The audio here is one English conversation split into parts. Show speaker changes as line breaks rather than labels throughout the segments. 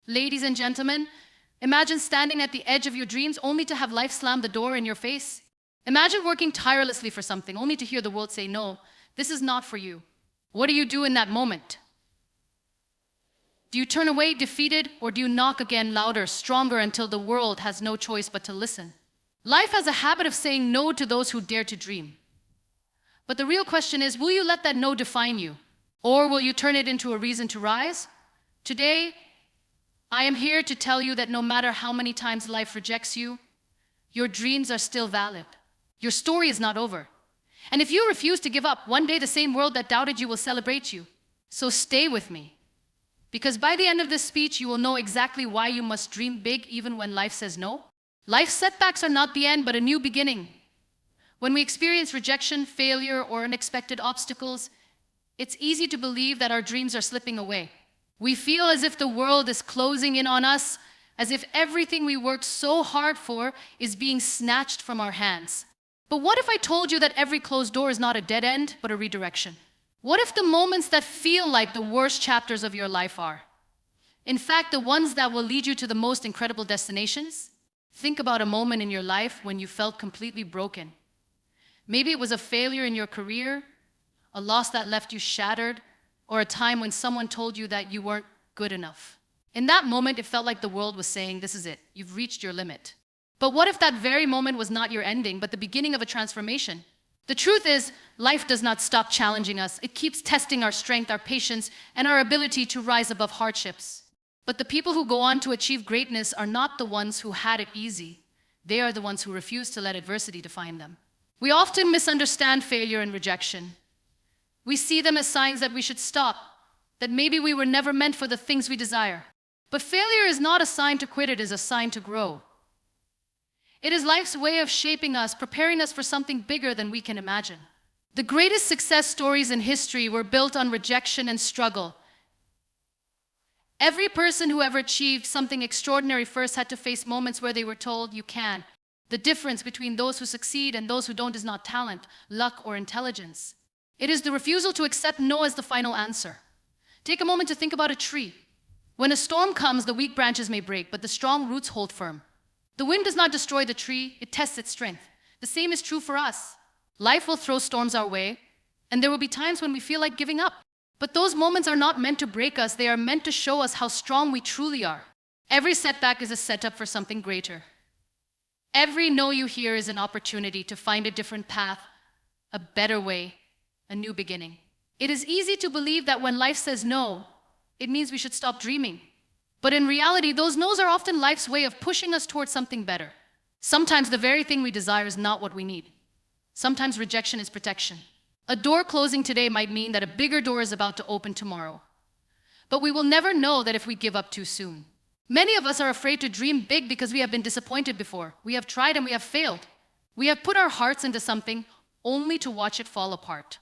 Ladies and gentlemen, imagine standing at the edge of your dreams only to have life slam the door in your face. Imagine working tirelessly for something only to hear the world say, no, this is not for you. What do you do in that moment? Do you turn away defeated, or do you knock again louder, stronger, until the world has no choice but to listen? Life has a habit of saying no to those who dare to dream. But the real question is, will you let that no define you? Or will you turn it into a reason to rise? Today, I am here to tell you that no matter how many times life rejects you, your dreams are still valid. Your story is not over. And if you refuse to give up, one day the same world that doubted you will celebrate you. So stay with me. Because by the end of this speech, you will know exactly why you must dream big even when life says no. Life's setbacks are not the end, but a new beginning. When we experience rejection, failure, or unexpected obstacles, it's easy to believe that our dreams are slipping away. We feel as if the world is closing in on us, as if everything we worked so hard for is being snatched from our hands. But what if I told you that every closed door is not a dead end, but a redirection? What if the moments that feel like the worst chapters of your life are, in fact, the ones that will lead you to the most incredible destinations? Think about a moment in your life when you felt completely broken. Maybe it was a failure in your career, a loss that left you shattered, or a time when someone told you that you weren't good enough. In that moment, it felt like the world was saying, this is it, you've reached your limit. But what if that very moment was not your ending, but the beginning of a transformation? The truth is, life does not stop challenging us. It keeps testing our strength, our patience, and our ability to rise above hardships. But the people who go on to achieve greatness are not the ones who had it easy. They are the ones who refuse to let adversity define them. We often misunderstand failure and rejection. We see them as signs that we should stop, that maybe we were never meant for the things we desire. But failure is not a sign to quit, it is a sign to grow. It is life's way of shaping us, preparing us for something bigger than we can imagine. The greatest success stories in history were built on rejection and struggle. Every person who ever achieved something extraordinary first had to face moments where they were told, you can. The difference between those who succeed and those who don't is not talent, luck, or intelligence. It is the refusal to accept no as the final answer. Take a moment to think about a tree. When a storm comes, the weak branches may break, but the strong roots hold firm. The wind does not destroy the tree, it tests its strength. The same is true for us. Life will throw storms our way, and there will be times when we feel like giving up. But those moments are not meant to break us, they are meant to show us how strong we truly are. Every setback is a setup for something greater. Every no you hear is an opportunity to find a different path, a better way, a new beginning. It is easy to believe that when life says no, it means we should stop dreaming. But in reality, those no's are often life's way of pushing us towards something better. Sometimes the very thing we desire is not what we need. Sometimes rejection is protection. A door closing today might mean that a bigger door is about to open tomorrow. But we will never know that if we give up too soon. Many of us are afraid to dream big because we have been disappointed before. We have tried and we have failed. We have put our hearts into something only to watch it fall apart.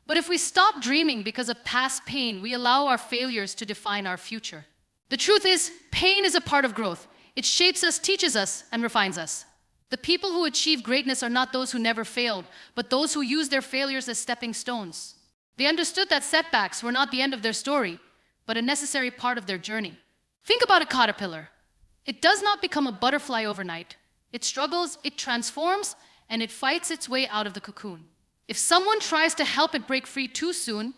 But if we stop dreaming because of past pain, we allow our failures to define our future. The truth is, pain is a part of growth. It shapes us, teaches us, and refines us. The people who achieve greatness are not those who never failed, but those who use their failures as stepping stones. They understood that setbacks were not the end of their story, but a necessary part of their journey. Think about a caterpillar. It does not become a butterfly overnight. It struggles, it transforms, and it fights its way out of the cocoon. If someone tries to help it break free too soon,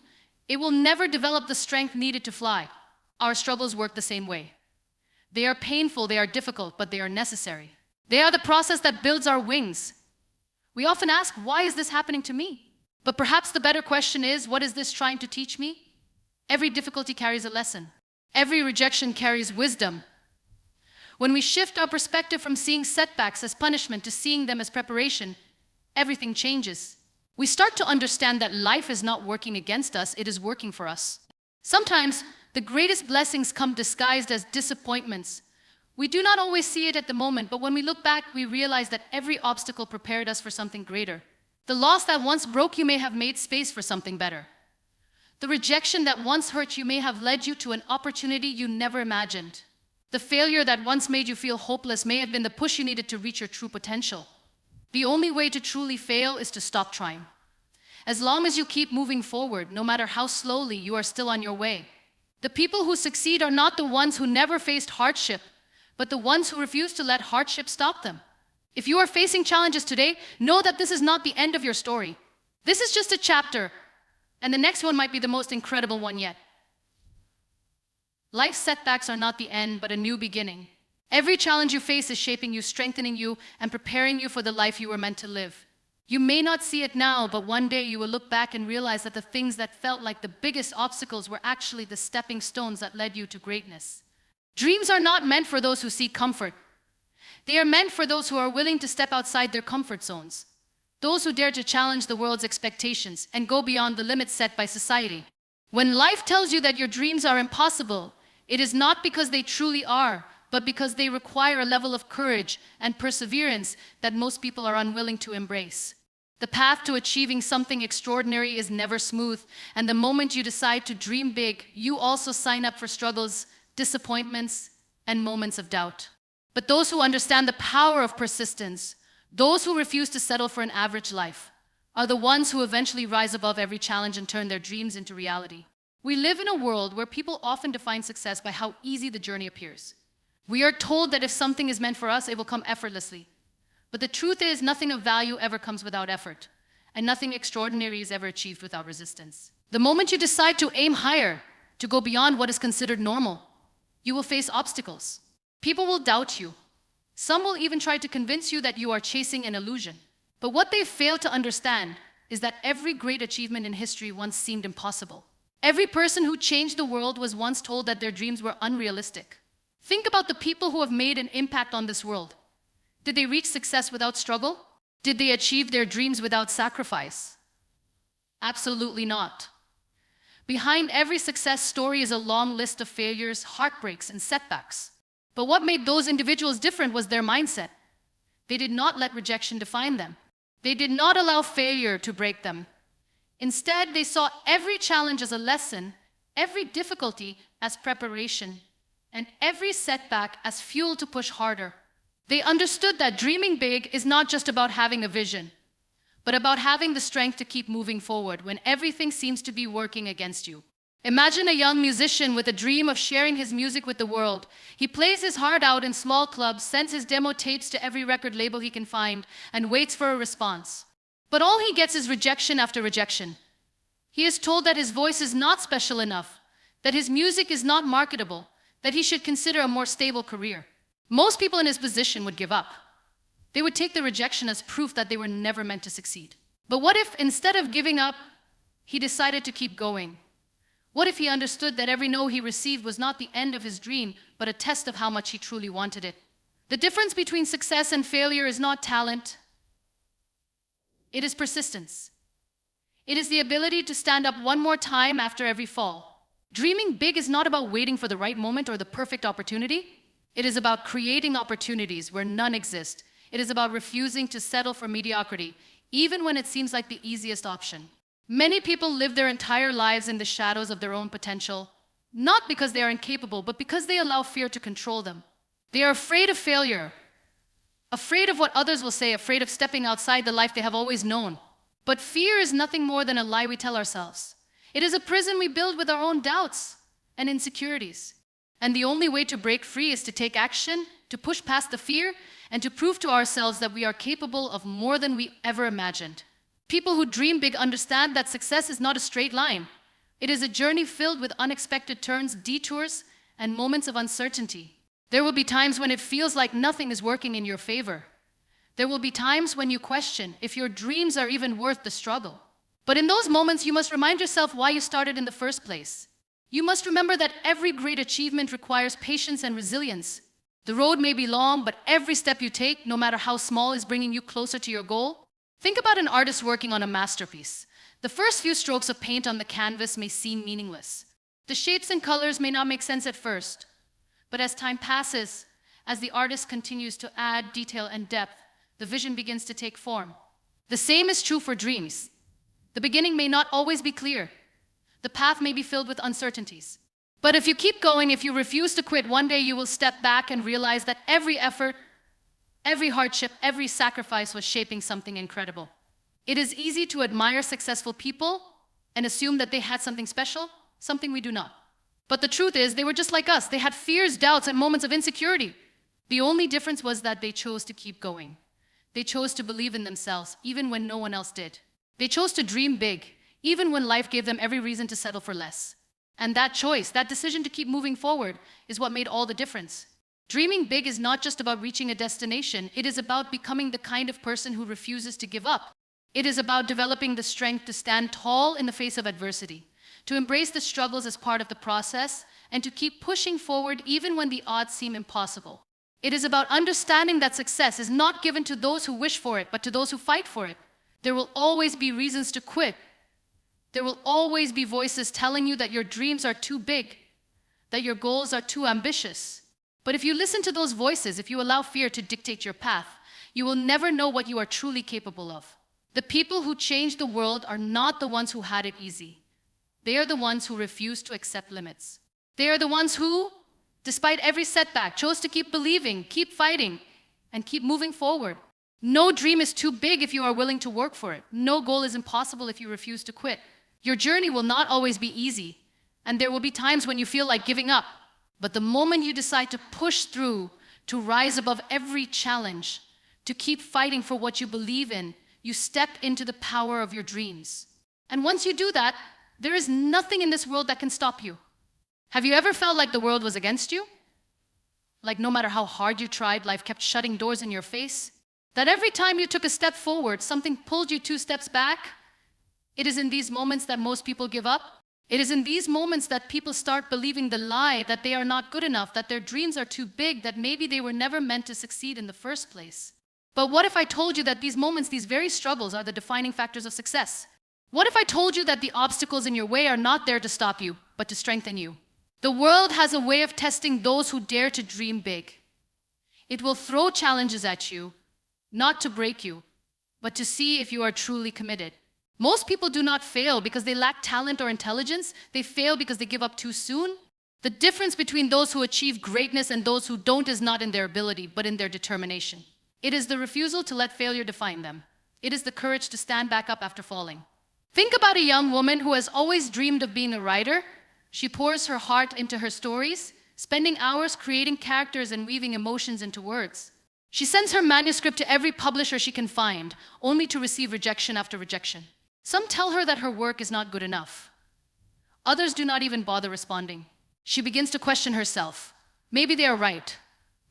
it will never develop the strength needed to fly. Our struggles work the same way. They are painful, they are difficult, but they are necessary. They are the process that builds our wings. We often ask, why is this happening to me? But perhaps the better question is, what is this trying to teach me? Every difficulty carries a lesson. Every rejection carries wisdom. When we shift our perspective from seeing setbacks as punishment to seeing them as preparation, everything changes. We start to understand that life is not working against us, it is working for us. Sometimes, the greatest blessings come disguised as disappointments. We do not always see it at the moment, but when we look back, we realize that every obstacle prepared us for something greater. The loss that once broke you may have made space for something better. The rejection that once hurt you may have led you to an opportunity you never imagined. The failure that once made you feel hopeless may have been the push you needed to reach your true potential. The only way to truly fail is to stop trying. As long as you keep moving forward, no matter how slowly, you are still on your way. The people who succeed are not the ones who never faced hardship, but the ones who refuse to let hardship stop them. If you are facing challenges today, know that this is not the end of your story. This is just a chapter, and the next one might be the most incredible one yet. Life's setbacks are not the end, but a new beginning. Every challenge you face is shaping you, strengthening you, and preparing you for the life you were meant to live. You may not see it now, but one day you will look back and realize that the things that felt like the biggest obstacles were actually the stepping stones that led you to greatness. Dreams are not meant for those who seek comfort. They are meant for those who are willing to step outside their comfort zones. Those who dare to challenge the world's expectations and go beyond the limits set by society. When life tells you that your dreams are impossible, it is not because they truly are, but because they require a level of courage and perseverance that most people are unwilling to embrace. The path to achieving something extraordinary is never smooth, and the moment you decide to dream big, you also sign up for struggles, disappointments, and moments of doubt. But those who understand the power of persistence, those who refuse to settle for an average life, are the ones who eventually rise above every challenge and turn their dreams into reality. We live in a world where people often define success by how easy the journey appears. We are told that if something is meant for us, it will come effortlessly. But the truth is, nothing of value ever comes without effort, and nothing extraordinary is ever achieved without resistance. The moment you decide to aim higher, to go beyond what is considered normal, you will face obstacles. People will doubt you. Some will even try to convince you that you are chasing an illusion. But what they fail to understand is that every great achievement in history once seemed impossible. Every person who changed the world was once told that their dreams were unrealistic. Think about the people who have made an impact on this world. Did they reach success without struggle? Did they achieve their dreams without sacrifice? Absolutely not. Behind every success story is a long list of failures, heartbreaks, and setbacks. But what made those individuals different was their mindset. They did not let rejection define them. They did not allow failure to break them. Instead, they saw every challenge as a lesson, every difficulty as preparation, and every setback as fuel to push harder. They understood that dreaming big is not just about having a vision, but about having the strength to keep moving forward when everything seems to be working against you. Imagine a young musician with a dream of sharing his music with the world. He plays his heart out in small clubs, sends his demo tapes to every record label he can find, and waits for a response. But all he gets is rejection after rejection. He is told that his voice is not special enough, that his music is not marketable, that he should consider a more stable career. Most people in his position would give up. They would take the rejection as proof that they were never meant to succeed. But what if, instead of giving up, he decided to keep going? What if he understood that every no he received was not the end of his dream, but a test of how much he truly wanted it? The difference between success and failure is not talent. It is persistence. It is the ability to stand up one more time after every fall. Dreaming big is not about waiting for the right moment or the perfect opportunity. It is about creating opportunities where none exist. It is about refusing to settle for mediocrity, even when it seems like the easiest option. Many people live their entire lives in the shadows of their own potential, not because they are incapable, but because they allow fear to control them. They are afraid of failure, afraid of what others will say, afraid of stepping outside the life they have always known. But fear is nothing more than a lie we tell ourselves. It is a prison we build with our own doubts and insecurities. And the only way to break free is to take action, to push past the fear, and to prove to ourselves that we are capable of more than we ever imagined. People who dream big understand that success is not a straight line. It is a journey filled with unexpected turns, detours, and moments of uncertainty. There will be times when it feels like nothing is working in your favor. There will be times when you question if your dreams are even worth the struggle. But in those moments, you must remind yourself why you started in the first place. You must remember that every great achievement requires patience and resilience. The road may be long, but every step you take, no matter how small, is bringing you closer to your goal. Think about an artist working on a masterpiece. The first few strokes of paint on the canvas may seem meaningless. The shapes and colors may not make sense at first. But as time passes, as the artist continues to add detail and depth, the vision begins to take form. The same is true for dreams. The beginning may not always be clear. The path may be filled with uncertainties. But if you keep going, if you refuse to quit, one day you will step back and realize that every effort, every hardship, every sacrifice was shaping something incredible. It is easy to admire successful people and assume that they had something special, something we do not. But the truth is, they were just like us. They had fears, doubts, and moments of insecurity. The only difference was that they chose to keep going. They chose to believe in themselves, even when no one else did. They chose to dream big, even when life gave them every reason to settle for less. And that choice, that decision to keep moving forward, is what made all the difference. Dreaming big is not just about reaching a destination. It is about becoming the kind of person who refuses to give up. It is about developing the strength to stand tall in the face of adversity, to embrace the struggles as part of the process, and to keep pushing forward even when the odds seem impossible. It is about understanding that success is not given to those who wish for it, but to those who fight for it. There will always be reasons to quit. There will always be voices telling you that your dreams are too big, that your goals are too ambitious. But if you listen to those voices, if you allow fear to dictate your path, you will never know what you are truly capable of. The people who change the world are not the ones who had it easy. They are the ones who refuse to accept limits. They are the ones who, despite every setback, chose to keep believing, keep fighting, and keep moving forward. No dream is too big if you are willing to work for it. No goal is impossible if you refuse to quit. Your journey will not always be easy, and there will be times when you feel like giving up. But the moment you decide to push through, to rise above every challenge, to keep fighting for what you believe in, you step into the power of your dreams. And once you do that, there is nothing in this world that can stop you. Have you ever felt like the world was against you? Like no matter how hard you tried, life kept shutting doors in your face? That every time you took a step forward, something pulled you 2 steps back? It is in these moments that most people give up. It is in these moments that people start believing the lie that they are not good enough, that their dreams are too big, that maybe they were never meant to succeed in the first place. But what if I told you that these moments, these very struggles, are the defining factors of success? What if I told you that the obstacles in your way are not there to stop you, but to strengthen you? The world has a way of testing those who dare to dream big. It will throw challenges at you, not to break you, but to see if you are truly committed. Most people do not fail because they lack talent or intelligence. They fail because they give up too soon. The difference between those who achieve greatness and those who don't is not in their ability, but in their determination. It is the refusal to let failure define them. It is the courage to stand back up after falling. Think about a young woman who has always dreamed of being a writer. She pours her heart into her stories, spending hours creating characters and weaving emotions into words. She sends her manuscript to every publisher she can find, only to receive rejection after rejection. Some tell her that her work is not good enough. Others do not even bother responding. She begins to question herself. Maybe they are right.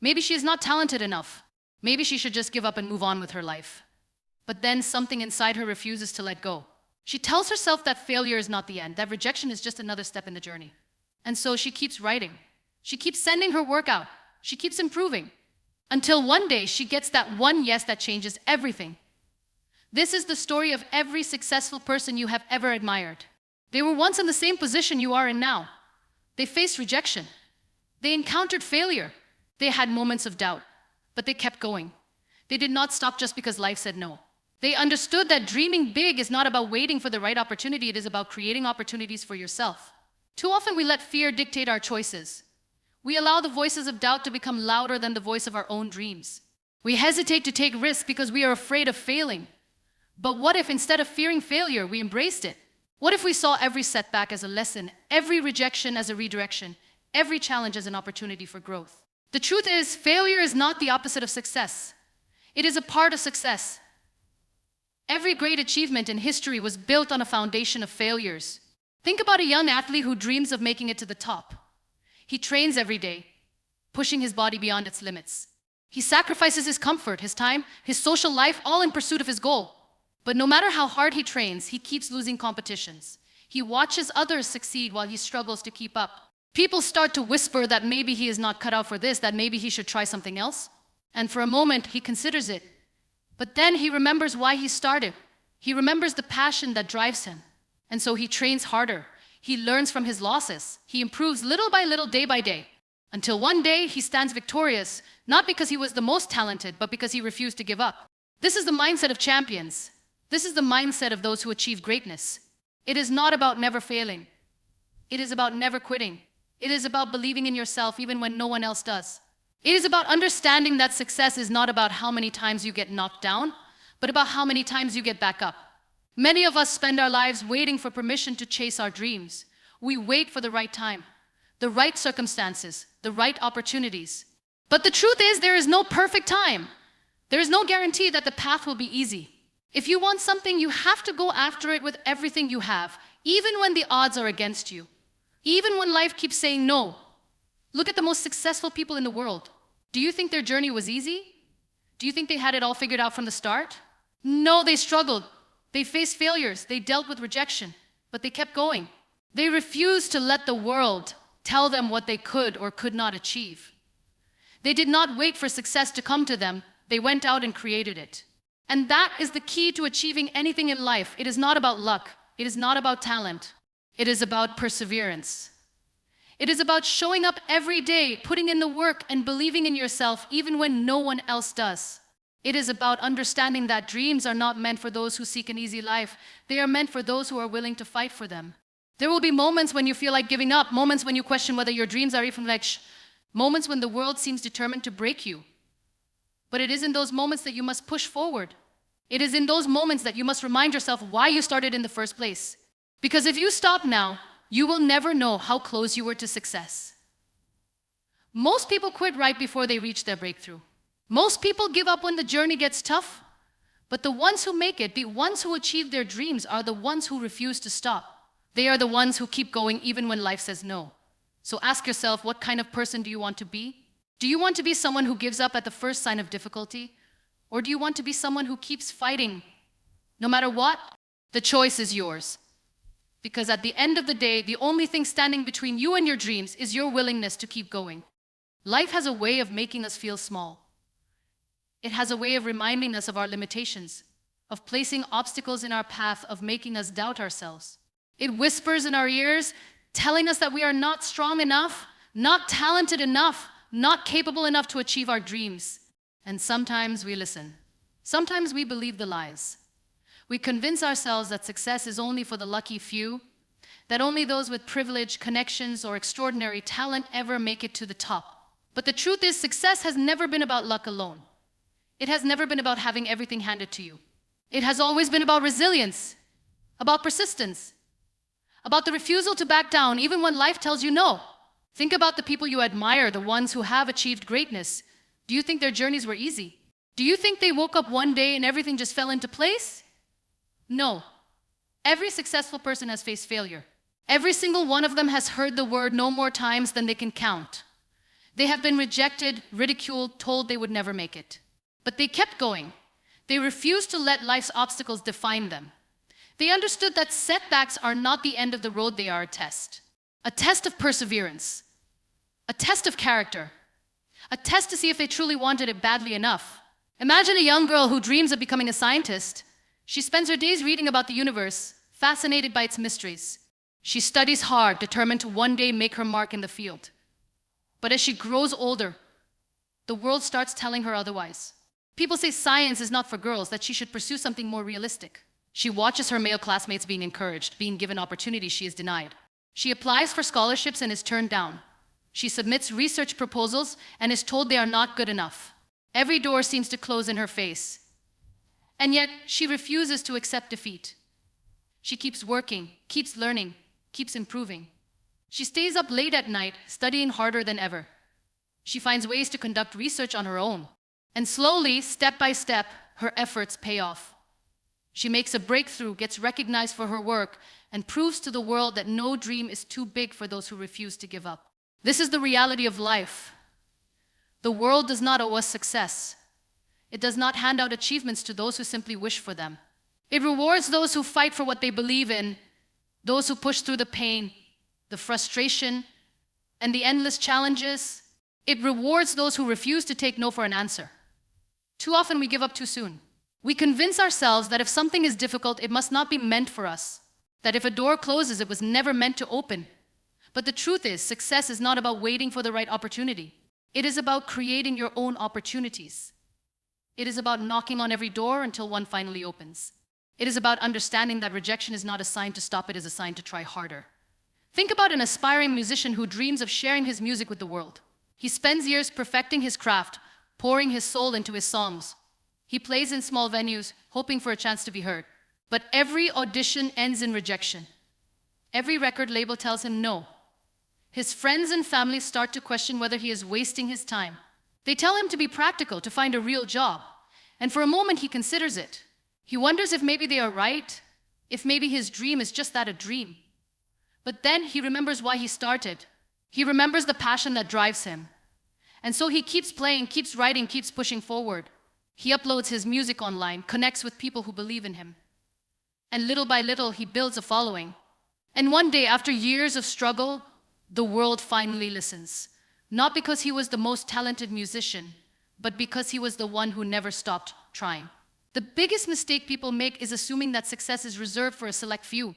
Maybe she is not talented enough. Maybe she should just give up and move on with her life. But then something inside her refuses to let go. She tells herself that failure is not the end, that rejection is just another step in the journey. And so she keeps writing. She keeps sending her work out. She keeps improving. Until one day she gets that one yes that changes everything. This is the story of every successful person you have ever admired. They were once in the same position you are in now. They faced rejection. They encountered failure. They had moments of doubt, but they kept going. They did not stop just because life said no. They understood that dreaming big is not about waiting for the right opportunity. It is about creating opportunities for yourself. Too often we let fear dictate our choices. We allow the voices of doubt to become louder than the voice of our own dreams. We hesitate to take risks because we are afraid of failing. But what if instead of fearing failure, we embraced it? What if we saw every setback as a lesson, every rejection as a redirection, every challenge as an opportunity for growth? The truth is, failure is not the opposite of success. It is a part of success. Every great achievement in history was built on a foundation of failures. Think about a young athlete who dreams of making it to the top. He trains every day, pushing his body beyond its limits. He sacrifices his comfort, his time, his social life, all in pursuit of his goal. But no matter how hard he trains, he keeps losing competitions. He watches others succeed while he struggles to keep up. People start to whisper that maybe he is not cut out for this, that maybe he should try something else. And for a moment, he considers it. But then he remembers why he started. He remembers the passion that drives him. And so he trains harder. He learns from his losses. He improves little by little, day by day. Until one day, he stands victorious, not because he was the most talented, but because he refused to give up. This is the mindset of champions. This is the mindset of those who achieve greatness. It is not about never failing. It is about never quitting. It is about believing in yourself even when no one else does. It is about understanding that success is not about how many times you get knocked down, but about how many times you get back up. Many of us spend our lives waiting for permission to chase our dreams. We wait for the right time. the right circumstances, the right opportunities. But the truth is, there is no perfect time. There is no guarantee that the path will be easy. If you want something, you have to go after it with everything you have, even when the odds are against you. Even when life keeps saying no. Look at the most successful people in the world. Do you think their journey was easy? Do you think they had it all figured out from the start? No, they struggled. They faced failures. They dealt with rejection. But they kept going. They refused to let the world tell them what they could or could not achieve. They did not wait for success to come to them. They went out and created it. And that is the key to achieving anything in life. It is not about luck. It is not about talent. It is about perseverance. It is about showing up every day, putting in the work and believing in yourself even when no one else does. It is about understanding that dreams are not meant for those who seek an easy life. They are meant for those who are willing to fight for them. There will be moments when you feel like giving up, moments when you question whether your dreams are even moments when the world seems determined to break you. But it is in those moments that you must push forward. It is in those moments that you must remind yourself why you started in the first place. Because if you stop now, you will never know how close you were to success. Most people quit right before they reach their breakthrough. Most people give up when the journey gets tough. But the ones who make it, the ones who achieve their dreams, are the ones who refuse to stop. They are the ones who keep going even when life says no. So ask yourself, what kind of person do you want to be? Do you want to be someone who gives up at the first sign of difficulty? Or do you want to be someone who keeps fighting? No matter what, the choice is yours. Because at the end of the day, the only thing standing between you and your dreams is your willingness to keep going. Life has a way of making us feel small. It has a way of reminding us of our limitations, of placing obstacles in our path, of making us doubt ourselves. It whispers in our ears, telling us that we are not strong enough, not talented enough, not capable enough to achieve our dreams. And sometimes we listen. Sometimes we believe the lies. We convince ourselves that success is only for the lucky few, that only those with privilege, connections, or extraordinary talent ever make it to the top. But the truth is, success has never been about luck alone. It has never been about having everything handed to you. It has always been about resilience, about persistence, about the refusal to back down even when life tells you no. Think about the people you admire, the ones who have achieved greatness. Do you think their journeys were easy? Do you think they woke up one day and everything just fell into place? No. Every successful person has faced failure. Every single one of them has heard the word no more times than they can count. They have been rejected, ridiculed, told they would never make it. But they kept going. They refused to let life's obstacles define them. They understood that setbacks are not the end of the road, they are a test of perseverance, a test of character, a test to see if they truly wanted it badly enough. Imagine a young girl who dreams of becoming a scientist. She spends her days reading about the universe, fascinated by its mysteries. She studies hard, determined to one day make her mark in the field. But as she grows older, the world starts telling her otherwise. People say science is not for girls, that she should pursue something more realistic. She watches her male classmates being encouraged, being given opportunities she is denied. She applies for scholarships and is turned down. She submits research proposals and is told they are not good enough. Every door seems to close in her face. And yet, she refuses to accept defeat. She keeps working, keeps learning, keeps improving. She stays up late at night, studying harder than ever. She finds ways to conduct research on her own. And slowly, step by step, her efforts pay off. She makes a breakthrough, gets recognized for her work, and proves to the world that no dream is too big for those who refuse to give up. This is the reality of life. The world does not owe us success. It does not hand out achievements to those who simply wish for them. It rewards those who fight for what they believe in, those who push through the pain, the frustration, and the endless challenges. It rewards those who refuse to take no for an answer. Too often we give up too soon. We convince ourselves that if something is difficult, it must not be meant for us. That if a door closes, it was never meant to open. But the truth is, success is not about waiting for the right opportunity. It is about creating your own opportunities. It is about knocking on every door until one finally opens. It is about understanding that rejection is not a sign to stop, it is a sign to try harder. Think about an aspiring musician who dreams of sharing his music with the world. He spends years perfecting his craft, pouring his soul into his songs. He plays in small venues, hoping for a chance to be heard. But every audition ends in rejection. Every record label tells him no. His friends and family start to question whether he is wasting his time. They tell him to be practical, to find a real job. And for a moment, he considers it. He wonders if maybe they are right, if maybe his dream is just that, a dream. But then he remembers why he started. He remembers the passion that drives him. And so he keeps playing, keeps writing, keeps pushing forward. He uploads his music online, connects with people who believe in him. And little by little, he builds a following. And one day, after years of struggle, the world finally listens. Not because he was the most talented musician, but because he was the one who never stopped trying. The biggest mistake people make is assuming that success is reserved for a select few.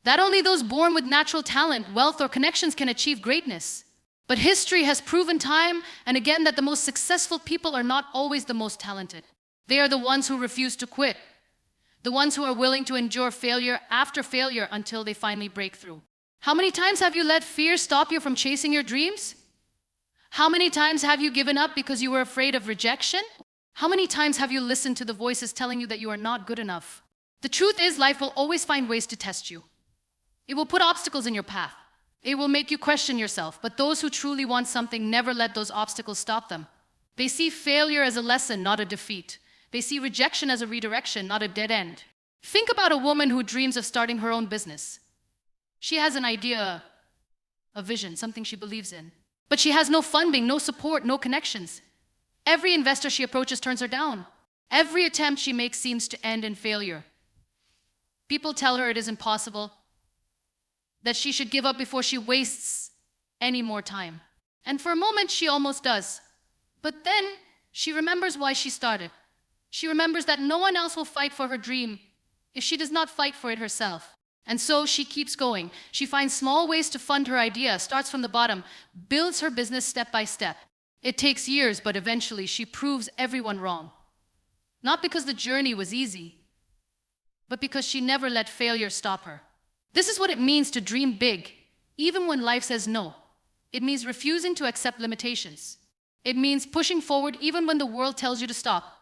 That only those born with natural talent, wealth, or connections can achieve greatness. But history has proven time and again that the most successful people are not always the most talented. They are the ones who refuse to quit. The ones who are willing to endure failure after failure until they finally break through. How many times have you let fear stop you from chasing your dreams? How many times have you given up because you were afraid of rejection? How many times have you listened to the voices telling you that you are not good enough? The truth is, life will always find ways to test you. It will put obstacles in your path. It will make you question yourself. But those who truly want something never let those obstacles stop them. They see failure as a lesson, not a defeat. They see rejection as a redirection, not a dead end. Think about a woman who dreams of starting her own business. She has an idea, a vision, something she believes in. But she has no funding, no support, no connections. Every investor she approaches turns her down. Every attempt she makes seems to end in failure. People tell her it is impossible, that she should give up before she wastes any more time. And for a moment, she almost does. But then she remembers why she started. She remembers that no one else will fight for her dream if she does not fight for it herself. And so she keeps going. She finds small ways to fund her idea, starts from the bottom, builds her business step by step. It takes years, but eventually she proves everyone wrong. Not because the journey was easy, but because she never let failure stop her. This is what it means to dream big, even when life says no. It means refusing to accept limitations. It means pushing forward even when the world tells you to stop.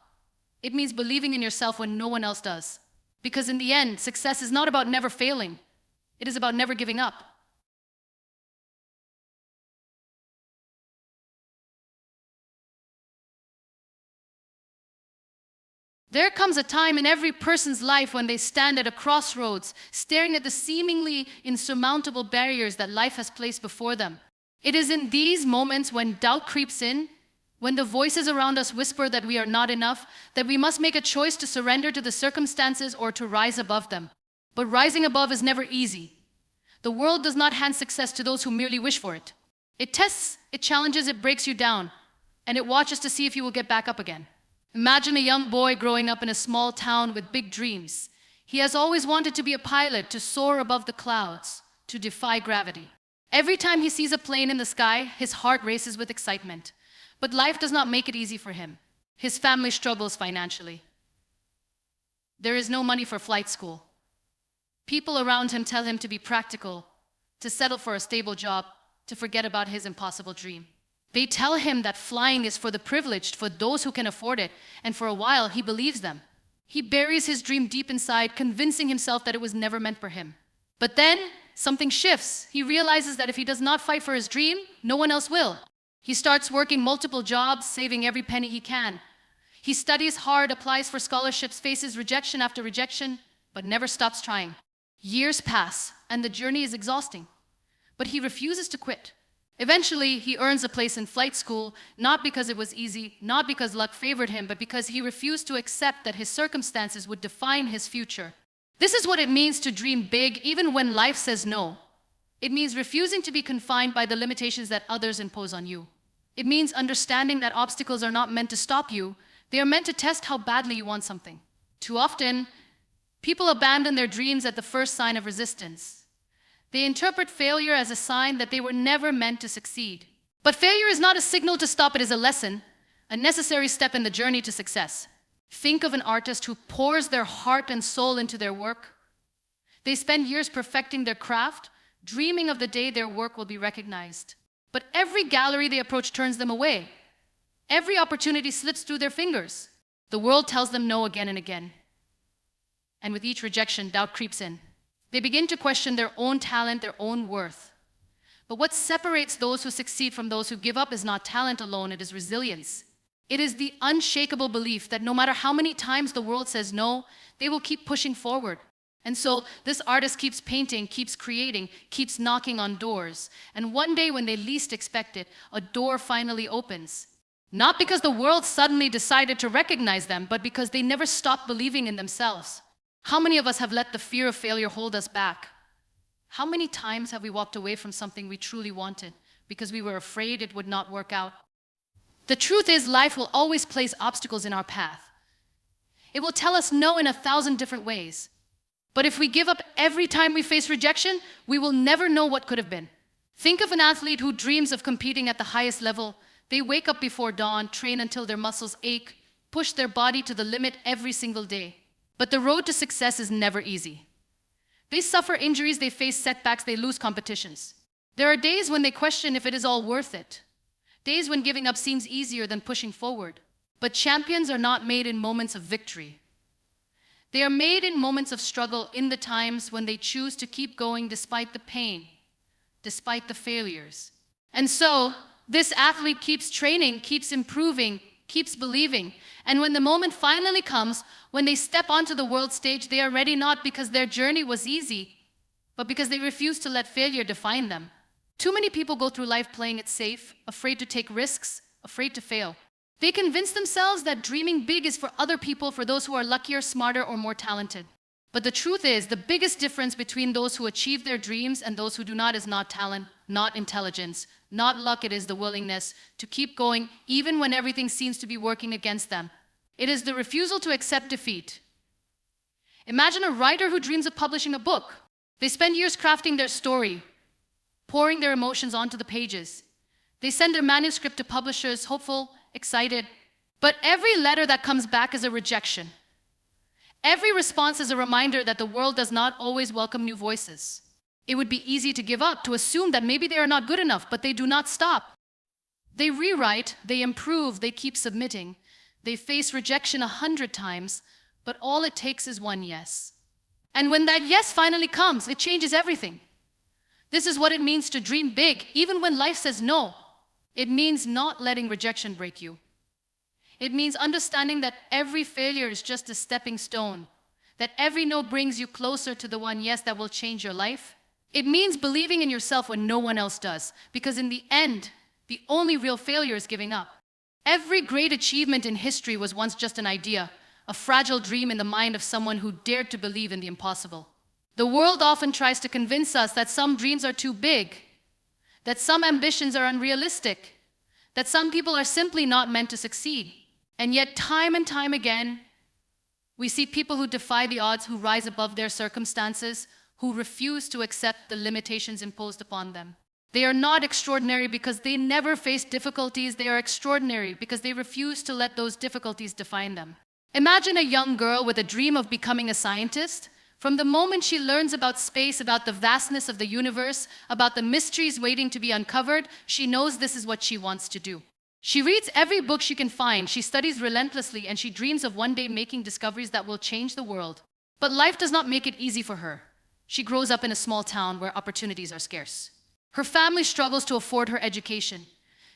It means believing in yourself when no one else does. Because in the end, success is not about never failing. It is about never giving up. There comes a time in every person's life when they stand at a crossroads, staring at the seemingly insurmountable barriers that life has placed before them. It is in these moments when doubt creeps in, when the voices around us whisper that we are not enough, that we must make a choice to surrender to the circumstances or to rise above them. But rising above is never easy. The world does not hand success to those who merely wish for it. It tests, it challenges, it breaks you down, and it watches to see if you will get back up again. Imagine a young boy growing up in a small town with big dreams. He has always wanted to be a pilot, to soar above the clouds, to defy gravity. Every time he sees a plane in the sky, his heart races with excitement. But life does not make it easy for him. His family struggles financially. There is no money for flight school. People around him tell him to be practical, to settle for a stable job, to forget about his impossible dream. They tell him that flying is for the privileged, for those who can afford it, and for a while he believes them. He buries his dream deep inside, convincing himself that it was never meant for him. But then something shifts. He realizes that if he does not fight for his dream, no one else will. He starts working multiple jobs, saving every penny he can. He studies hard, applies for scholarships, faces rejection after rejection, but never stops trying. Years pass, and the journey is exhausting. But he refuses to quit. Eventually, he earns a place in flight school, not because it was easy, not because luck favored him, but because he refused to accept that his circumstances would define his future. This is what it means to dream big, even when life says no. It means refusing to be confined by the limitations that others impose on you. It means understanding that obstacles are not meant to stop you, they are meant to test how badly you want something. Too often, people abandon their dreams at the first sign of resistance. They interpret failure as a sign that they were never meant to succeed. But failure is not a signal to stop, it is a lesson, a necessary step in the journey to success. Think of an artist who pours their heart and soul into their work. They spend years perfecting their craft, dreaming of the day their work will be recognized. But every gallery they approach turns them away. Every opportunity slips through their fingers. The world tells them no again and again. And with each rejection, doubt creeps in. They begin to question their own talent, their own worth. But what separates those who succeed from those who give up is not talent alone, it is resilience. It is the unshakable belief that no matter how many times the world says no, they will keep pushing forward. And so this artist keeps painting, keeps creating, keeps knocking on doors. And one day when they least expect it, a door finally opens. Not because the world suddenly decided to recognize them, but because they never stopped believing in themselves. How many of us have let the fear of failure hold us back? How many times have we walked away from something we truly wanted because we were afraid it would not work out? The truth is, life will always place obstacles in our path. It will tell us no in 1,000 different ways. But if we give up every time we face rejection, we will never know what could have been. Think of an athlete who dreams of competing at the highest level. They wake up before dawn, train until their muscles ache, push their body to the limit every single day. But the road to success is never easy. They suffer injuries, they face setbacks, they lose competitions. There are days when they question if it is all worth it. Days when giving up seems easier than pushing forward. But champions are not made in moments of victory. They are made in moments of struggle, in the times when they choose to keep going despite the pain, despite the failures. And so, this athlete keeps training, keeps improving, keeps believing. And when the moment finally comes, when they step onto the world stage, they are ready not because their journey was easy, but because they refuse to let failure define them. Too many people go through life playing it safe, afraid to take risks, afraid to fail. They convince themselves that dreaming big is for other people, for those who are luckier, smarter, or more talented. But the truth is, the biggest difference between those who achieve their dreams and those who do not is not talent, not intelligence, not luck. It is the willingness to keep going even when everything seems to be working against them. It is the refusal to accept defeat. Imagine a writer who dreams of publishing a book. They spend years crafting their story, pouring their emotions onto the pages. They send their manuscript to publishers, hopeful, excited. But every letter that comes back is a rejection. Every response is a reminder that the world does not always welcome new voices. It would be easy to give up, to assume that maybe they are not good enough, but they do not stop. They rewrite, they improve, they keep submitting. They face rejection 100 times, but all it takes is one yes. And when that yes finally comes, it changes everything. This is what it means to dream big, even when life says no. It means not letting rejection break you. It means understanding that every failure is just a stepping stone, that every no brings you closer to the one yes that will change your life. It means believing in yourself when no one else does, because in the end, the only real failure is giving up. Every great achievement in history was once just an idea, a fragile dream in the mind of someone who dared to believe in the impossible. The world often tries to convince us that some dreams are too big, that some ambitions are unrealistic, that some people are simply not meant to succeed. And yet, time and time again, we see people who defy the odds, who rise above their circumstances, who refuse to accept the limitations imposed upon them. They are not extraordinary because they never face difficulties. They are extraordinary because they refuse to let those difficulties define them. Imagine a young girl with a dream of becoming a scientist. From the moment she learns about space, about the vastness of the universe, about the mysteries waiting to be uncovered, she knows this is what she wants to do. She reads every book she can find, she studies relentlessly, and she dreams of one day making discoveries that will change the world. But life does not make it easy for her. She grows up in a small town where opportunities are scarce. Her family struggles to afford her education.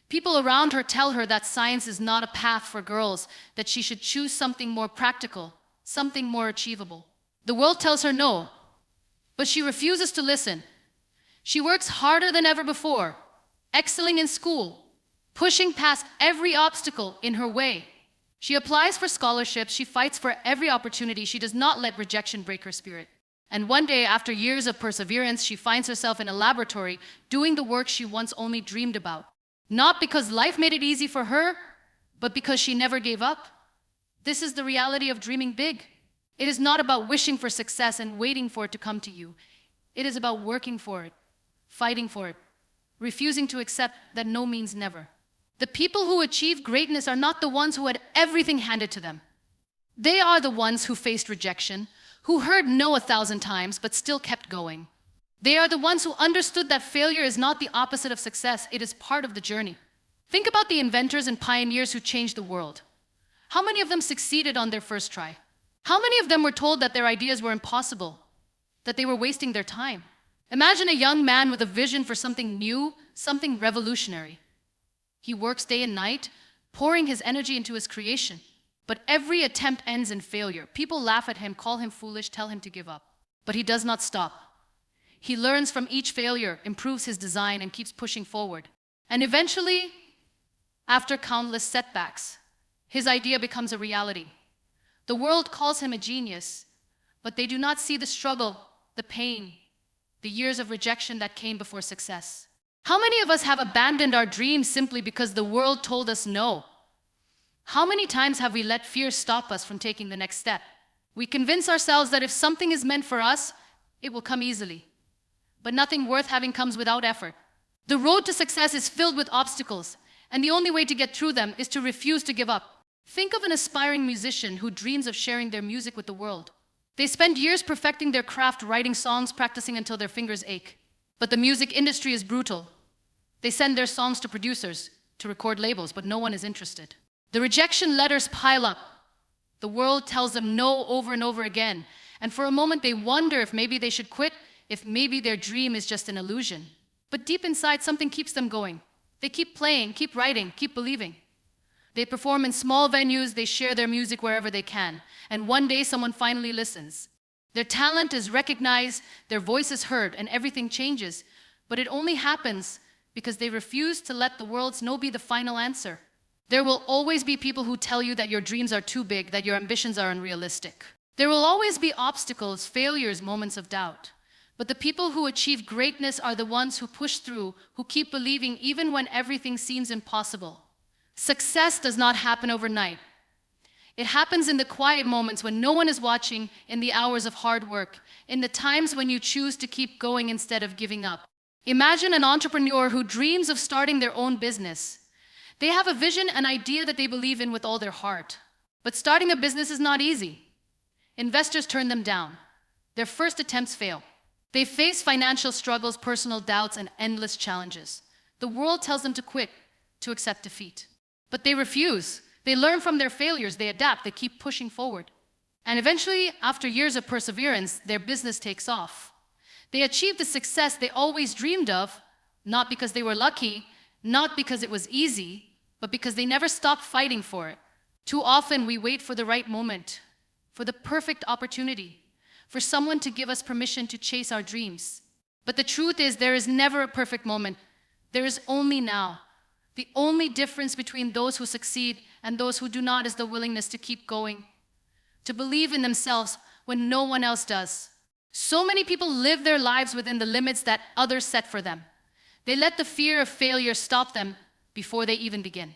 People around her tell her that science is not a path for girls, that she should choose something more practical, something more achievable. The world tells her no, but she refuses to listen. She works harder than ever before, excelling in school, pushing past every obstacle in her way. She applies for scholarships, she fights for every opportunity, she does not let rejection break her spirit. And one day, after years of perseverance, she finds herself in a laboratory doing the work she once only dreamed about. Not because life made it easy for her, but because she never gave up. This is the reality of dreaming big. It is not about wishing for success and waiting for it to come to you. It is about working for it, fighting for it, refusing to accept that no means never. The people who achieve greatness are not the ones who had everything handed to them. They are the ones who faced rejection, who heard no 1,000 times but still kept going. They are the ones who understood that failure is not the opposite of success, it is part of the journey. Think about the inventors and pioneers who changed the world. How many of them succeeded on their first try? How many of them were told that their ideas were impossible, that they were wasting their time? Imagine a young man with a vision for something new, something revolutionary. He works day and night, pouring his energy into his creation. But every attempt ends in failure. People laugh at him, call him foolish, tell him to give up. But he does not stop. He learns from each failure, improves his design, and keeps pushing forward. And eventually, after countless setbacks, his idea becomes a reality. The world calls him a genius, but they do not see the struggle, the pain, the years of rejection that came before success. How many of us have abandoned our dreams simply because the world told us no? How many times have we let fear stop us from taking the next step? We convince ourselves that if something is meant for us, it will come easily. But nothing worth having comes without effort. The road to success is filled with obstacles, and the only way to get through them is to refuse to give up. Think of an aspiring musician who dreams of sharing their music with the world. They spend years perfecting their craft, writing songs, practicing until their fingers ache. But the music industry is brutal. They send their songs to producers, to record labels, but no one is interested. The rejection letters pile up. The world tells them no over and over again. And for a moment they wonder if maybe they should quit, if maybe their dream is just an illusion. But deep inside, something keeps them going. They keep playing, keep writing, keep believing. They perform in small venues, they share their music wherever they can. And one day someone finally listens. Their talent is recognized, their voice is heard, and everything changes. But it only happens because they refuse to let the world's no be the final answer. There will always be people who tell you that your dreams are too big, that your ambitions are unrealistic. There will always be obstacles, failures, moments of doubt. But the people who achieve greatness are the ones who push through, who keep believing even when everything seems impossible. Success does not happen overnight. It happens in the quiet moments when no one is watching, in the hours of hard work, in the times when you choose to keep going instead of giving up. Imagine an entrepreneur who dreams of starting their own business. They have a vision, an idea that they believe in with all their heart. But starting a business is not easy. Investors turn them down. Their first attempts fail. They face financial struggles, personal doubts, and endless challenges. The world tells them to quit, to accept defeat. But they refuse. They learn from their failures, they adapt, they keep pushing forward. And eventually, after years of perseverance, their business takes off. They achieve the success they always dreamed of, not because they were lucky, not because it was easy, but because they never stopped fighting for it. Too often we wait for the right moment, for the perfect opportunity, for someone to give us permission to chase our dreams. But the truth is, there is never a perfect moment. There is only now. The only difference between those who succeed and those who do not is the willingness to keep going, to believe in themselves when no one else does. So many people live their lives within the limits that others set for them. They let the fear of failure stop them before they even begin.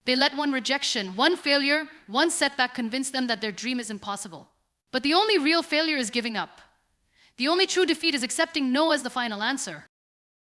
They let one rejection, one failure, one setback convince them that their dream is impossible. But the only real failure is giving up. The only true defeat is accepting no as the final answer.